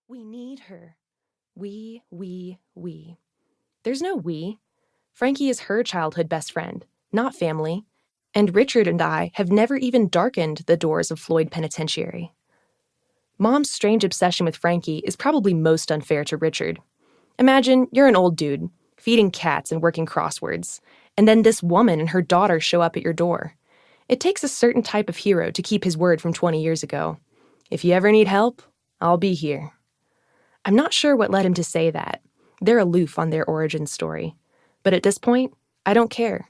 We need her. We. There's no we. Frankie is her childhood best friend, not family, and Richard and I have never even darkened the doors of Floyd Penitentiary. Mom's strange obsession with Frankie is probably most unfair to Richard. Imagine you're an old dude, feeding cats and working crosswords, and then this woman and her daughter show up at your door. It takes a certain type of hero to keep his word from 20 years ago. If you ever need help, I'll be here. I'm not sure what led him to say that. They're aloof on their origin story. But at this point, I don't care.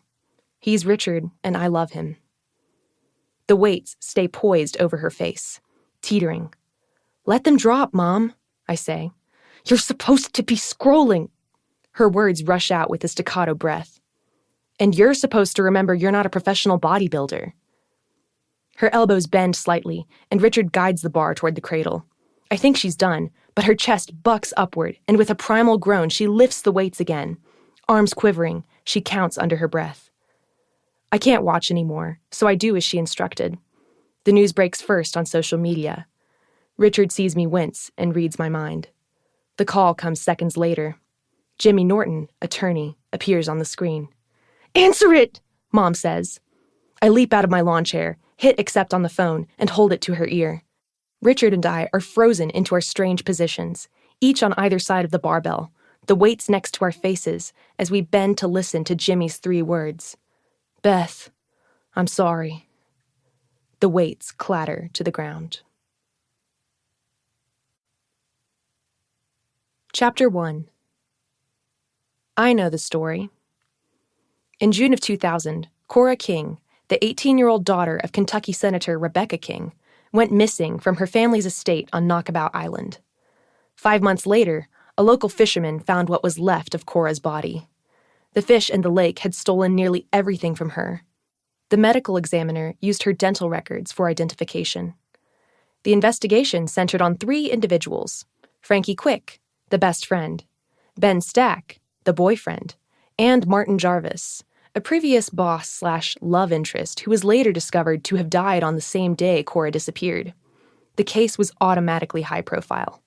He's Richard, and I love him. The weights stay poised over her face, teetering. Let them drop, Mom, I say. You're supposed to be scrolling. Her words rush out with a staccato breath. And you're supposed to remember you're not a professional bodybuilder. Her elbows bend slightly, and Richard guides the bar toward the cradle. I think she's done, but her chest bucks upward, and with a primal groan, she lifts the weights again. Arms quivering, she counts under her breath. I can't watch anymore, so I do as she instructed. The news breaks first on social media. Richard sees me wince and reads my mind. The call comes seconds later. Jimmy Norton, attorney, appears on the screen. Answer it, Mom says. I leap out of my lawn chair, hit accept on the phone, and hold it to her ear. Richard and I are frozen into our strange positions, each on either side of the barbell, the weights next to our faces as we bend to listen to Jimmy's 3 words. Beth, I'm sorry. The weights clatter to the ground. Chapter 1. I know the story. In June of 2000, Cora King, the 18-year-old daughter of Kentucky Senator Rebecca King, went missing from her family's estate on Knockabout Island. 5 months later, a local fisherman found what was left of Cora's body. The fish in the lake had stolen nearly everything from her. The medical examiner used her dental records for identification. The investigation centered on 3 individuals: Frankie Quick, the best friend, Ben Stack, the boyfriend, and Martin Jarvis, a previous boss/love interest who was later discovered to have died on the same day Cora disappeared. The case was automatically high profile.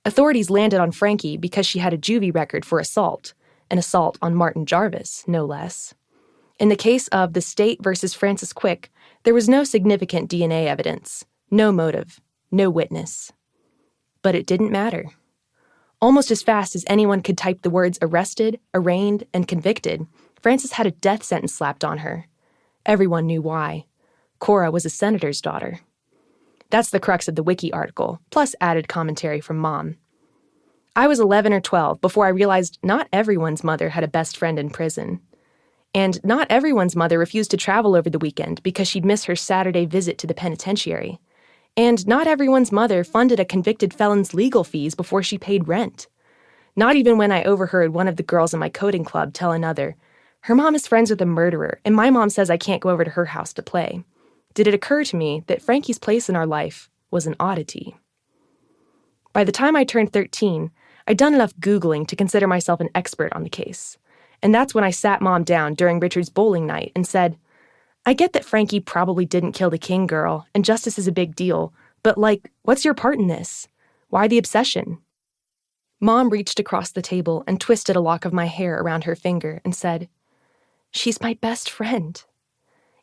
Authorities landed on Frankie because she had a juvie record for assault, an assault on Martin Jarvis, no less. In the case of the State versus Francis Quick, there was no significant DNA evidence, no motive, no witness. But it didn't matter. Almost as fast as anyone could type the words arrested, arraigned, and convicted, Frances had a death sentence slapped on her. Everyone knew why. Cora was a senator's daughter. That's the crux of the wiki article, plus added commentary from Mom. I was 11 or 12 before I realized not everyone's mother had a best friend in prison. And not everyone's mother refused to travel over the weekend because she'd miss her Saturday visit to the penitentiary. And not everyone's mother funded a convicted felon's legal fees before she paid rent. Not even when I overheard one of the girls in my coding club tell another, her mom is friends with a murderer, and my mom says I can't go over to her house to play, did it occur to me that Frankie's place in our life was an oddity. By the time I turned 13, I'd done enough Googling to consider myself an expert on the case. And that's when I sat Mom down during Richard's bowling night and said, I get that Frankie probably didn't kill the King girl, and justice is a big deal, but what's your part in this? Why the obsession? Mom reached across the table and twisted a lock of my hair around her finger and said, She's my best friend.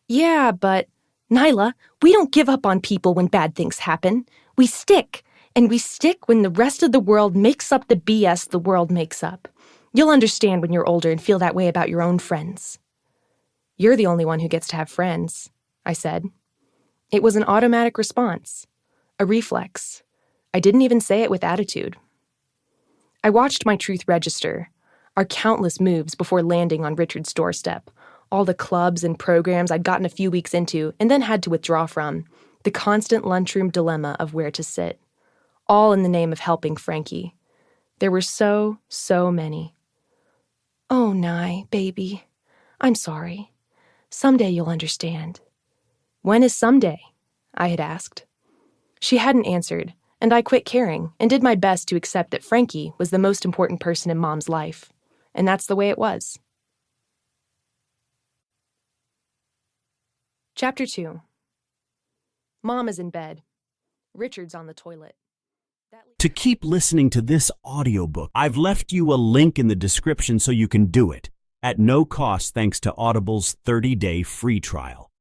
Yeah, but, Nyla, we don't give up on people when bad things happen. We stick, and we stick when the rest of the world makes up the BS the world makes up. You'll understand when you're older and feel that way about your own friends. You're the only one who gets to have friends, I said. It was an automatic response, a reflex. I didn't even say it with attitude. I watched my truth register, our countless moves before landing on Richard's doorstep, all the clubs and programs I'd gotten a few weeks into and then had to withdraw from, the constant lunchroom dilemma of where to sit, all in the name of helping Frankie. There were so many. Oh, Nye, baby, I'm sorry. Someday you'll understand. When is someday? I had asked. She hadn't answered, and I quit caring and did my best to accept that Frankie was the most important person in Mom's life. And that's the way it was. Chapter 2. Mom is in bed. Richard's on the toilet. That To keep listening to this audiobook, I've left you a link in the description so you can do it, at no cost thanks to Audible's 30-day free trial.